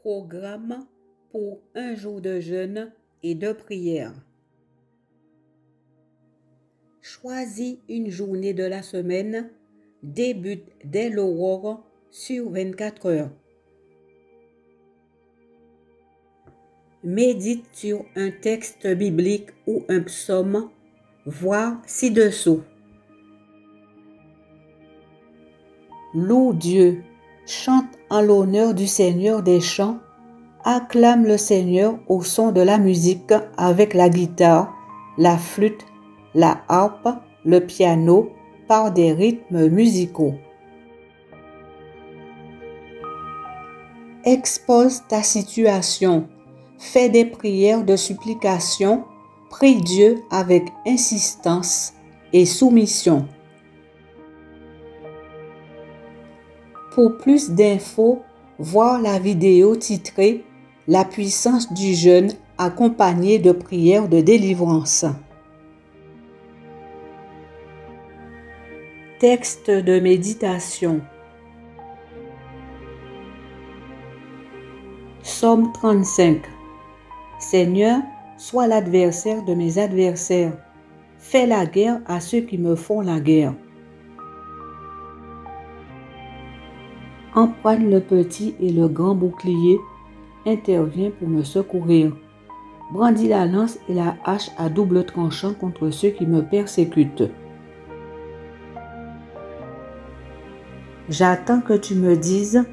Programme pour un jour de jeûne et de prière. Choisis une journée de la semaine, débute dès l'aurore sur 24 heures. Médite sur un texte biblique ou un psaume, voir ci-dessous. Loue Dieu, chante en l'honneur du Seigneur des chants, acclame le Seigneur au son de la musique avec la guitare, la flûte, la harpe, le piano, par des rythmes musicaux. Expose ta situation, fais des prières de supplication, prie Dieu avec insistance et soumission. Pour plus d'infos, voir la vidéo titrée « La puissance du jeûne accompagnée de prières de délivrance ». Texte de méditation. Psaume 35. Seigneur, sois l'adversaire de mes adversaires. Fais la guerre à ceux qui me font la guerre. Emprunte le petit et le grand bouclier, intervient pour me secourir. Brandis la lance et la hache à double tranchant contre ceux qui me persécutent. J'attends que tu me dises,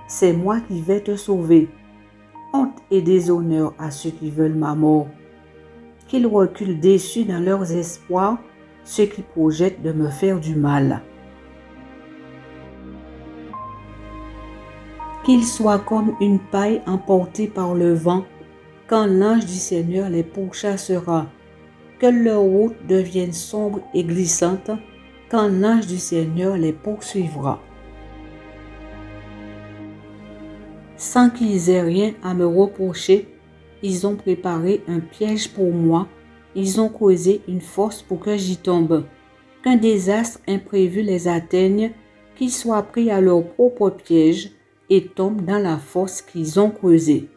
c'est moi qui vais te sauver. Honte et déshonneur à ceux qui veulent ma mort. Qu'ils reculent déçus dans leurs espoirs, ceux qui projettent de me faire du mal. Qu'ils soient comme une paille emportée par le vent, quand l'ange du Seigneur les pourchassera. Que leur route devienne sombre et glissante, quand l'ange du Seigneur les poursuivra. Sans qu'ils aient rien à me reprocher, ils ont préparé un piège pour moi, ils ont causé une force pour que j'y tombe. Qu'un désastre imprévu les atteigne, qu'ils soient pris à leur propre piège et tombent dans la fosse qu'ils ont creusée.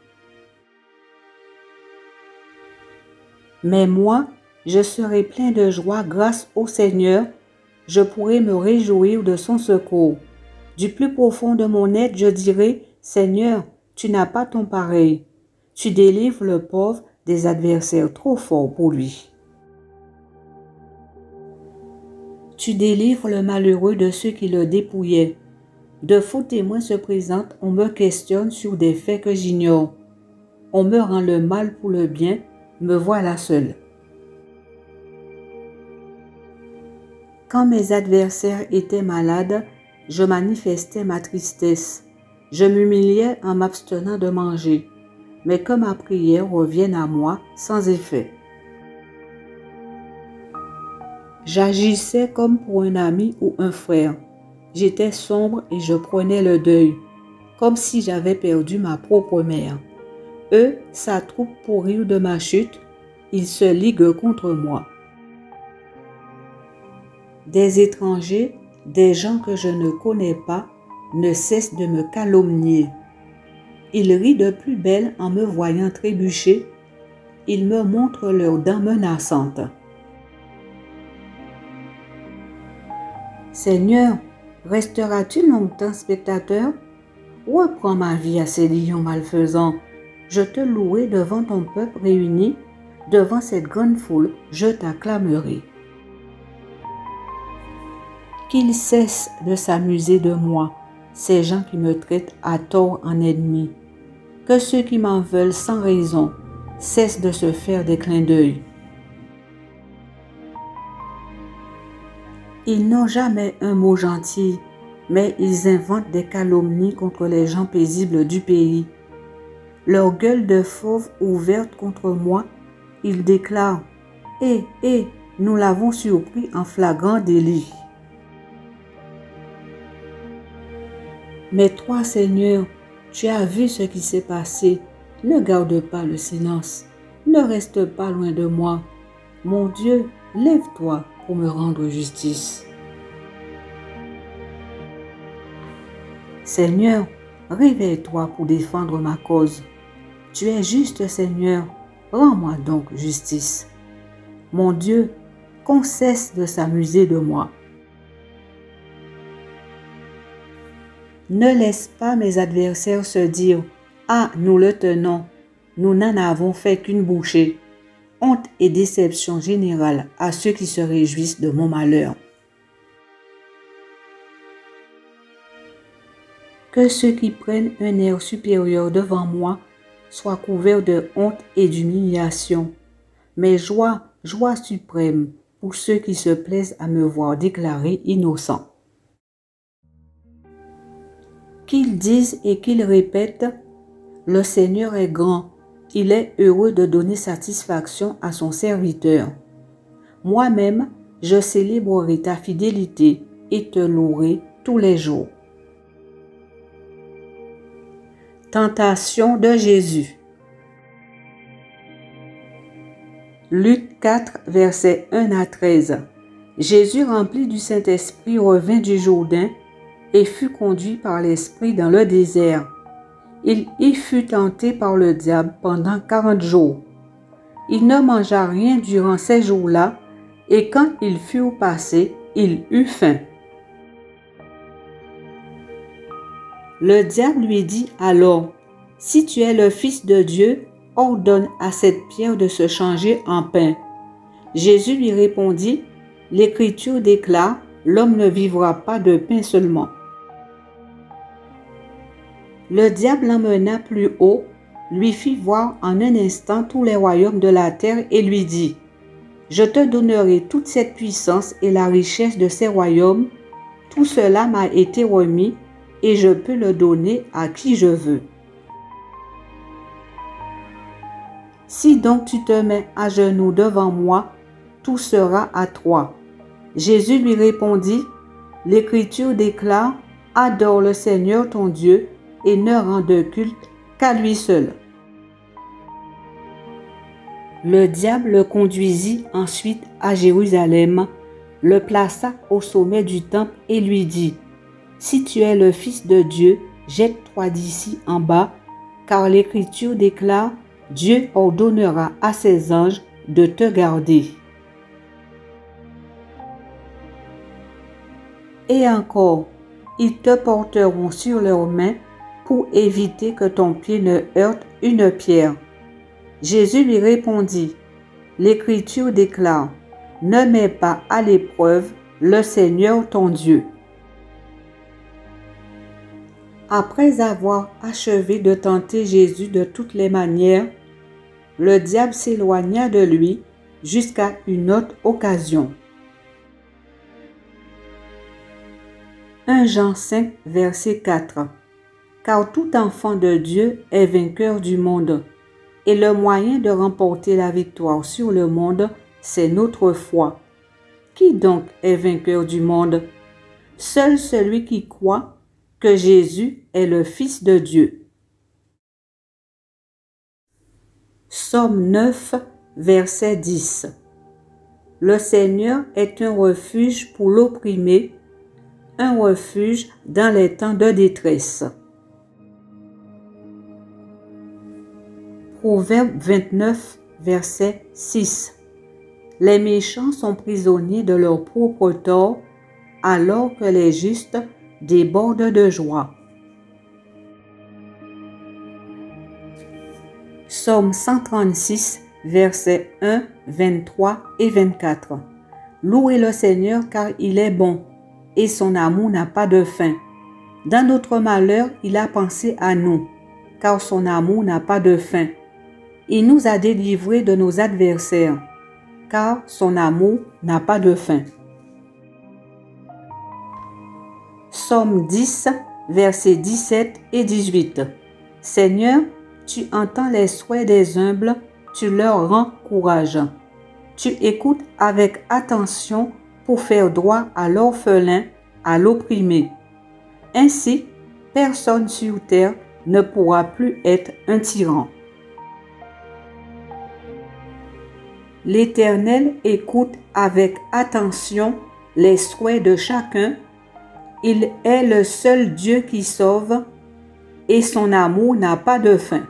Mais moi, je serai plein de joie grâce au Seigneur, je pourrai me réjouir de son secours. Du plus profond de mon être, je dirai, Seigneur, tu n'as pas ton pareil. Tu délivres le pauvre des adversaires trop forts pour lui. Tu délivres le malheureux de ceux qui le dépouillaient. De faux témoins se présentent, on me questionne sur des faits que j'ignore. On me rend le mal pour le bien, me voilà seul. Quand mes adversaires étaient malades, je manifestais ma tristesse. Je m'humiliais en m'abstenant de manger, mais que ma prière revienne à moi sans effet. J'agissais comme pour un ami ou un frère. J'étais sombre et je prenais le deuil, comme si j'avais perdu ma propre mère. Eux s'attroupent pour rire de ma chute, ils se liguent contre moi. Des étrangers, des gens que je ne connais pas, ne cessent de me calomnier. Ils rient de plus belle en me voyant trébucher. Ils me montrent leurs dents menaçantes. Seigneur, resteras-tu longtemps spectateur? Reprends ma vie à ces lions malfaisants. Je te louerai devant ton peuple réuni, devant cette grande foule, je t'acclamerai. Qu'ils cessent de s'amuser de moi, ces gens qui me traitent à tort en ennemi. Que ceux qui m'en veulent sans raison cessent de se faire des clins d'œil. Ils n'ont jamais un mot gentil, mais ils inventent des calomnies contre les gens paisibles du pays. Leur gueule de fauve ouverte contre moi, ils déclarent « Eh, nous l'avons surpris en flagrant délit. » Mais toi, Seigneur, tu as vu ce qui s'est passé. Ne garde pas le silence. Ne reste pas loin de moi. Mon Dieu, lève-toi pour me rendre justice. Seigneur, réveille-toi pour défendre ma cause. Tu es juste, Seigneur, rends-moi donc justice. Mon Dieu, qu'on cesse de s'amuser de moi. Ne laisse pas mes adversaires se dire « Ah, nous le tenons, nous n'en avons fait qu'une bouchée ». Honte et déception générale à ceux qui se réjouissent de mon malheur. Que ceux qui prennent un air supérieur devant moi soient couverts de honte et d'humiliation. Mais joie, joie suprême pour ceux qui se plaisent à me voir déclaré innocent. Qu'ils disent et qu'ils répètent, le Seigneur est grand, il est heureux de donner satisfaction à son serviteur. Moi-même, je célébrerai ta fidélité et te louerai tous les jours. Tentation de Jésus. Luc 4, versets 1 à 13. Jésus, rempli du Saint-Esprit, revint du Jourdain et fut conduit par l'Esprit dans le désert. Il y fut tenté par le diable pendant 40 jours. Il ne mangea rien durant ces jours-là, et quand ils furent passés, il eut faim. Le diable lui dit alors, « Si tu es le Fils de Dieu, ordonne à cette pierre de se changer en pain. » Jésus lui répondit, « L'Écriture déclare, l'homme ne vivra pas de pain seulement. » Le diable l'emmena plus haut, lui fit voir en un instant tous les royaumes de la terre et lui dit, « Je te donnerai toute cette puissance et la richesse de ces royaumes. Tout cela m'a été remis et je peux le donner à qui je veux. Si donc tu te mets à genoux devant moi, tout sera à toi. » Jésus lui répondit, « L'Écriture déclare, adore le Seigneur ton Dieu et ne rends de culte qu'à lui seul. » Le diable le conduisit ensuite à Jérusalem, le plaça au sommet du temple et lui dit, « Si tu es le Fils de Dieu, jette-toi d'ici en bas, car l'Écriture déclare, Dieu ordonnera à ses anges de te garder. » Et encore, ils te porteront sur leurs mains pour éviter que ton pied ne heurte une pierre. Jésus lui répondit, « L'Écriture déclare, ne mets pas à l'épreuve le Seigneur ton Dieu. » Après avoir achevé de tenter Jésus de toutes les manières, le diable s'éloigna de lui jusqu'à une autre occasion. 1 Jean 5, verset 4. Car tout enfant de Dieu est vainqueur du monde, et le moyen de remporter la victoire sur le monde, c'est notre foi. Qui donc est vainqueur du monde? Seul celui qui croit que Jésus est le Fils de Dieu. Psaume 9, verset 10. Le Seigneur est un refuge pour l'opprimé, un refuge dans les temps de détresse. Proverbe 29, verset 6. Les méchants sont prisonniers de leur propre tort, alors que les justes débordent de joie. Psaume 136, versets 1, 23 et 24. Louez le Seigneur car il est bon, et son amour n'a pas de fin. Dans notre malheur, il a pensé à nous, car son amour n'a pas de fin. Il nous a délivrés de nos adversaires, car son amour n'a pas de fin. Psaume 10, versets 17 et 18. Seigneur, tu entends les souhaits des humbles, tu leur rends courage. Tu écoutes avec attention pour faire droit à l'orphelin, à l'opprimé. Ainsi, personne sur terre ne pourra plus être un tyran. L'Éternel écoute avec attention les souhaits de chacun. Il est le seul Dieu qui sauve. et son amour n'a pas de fin.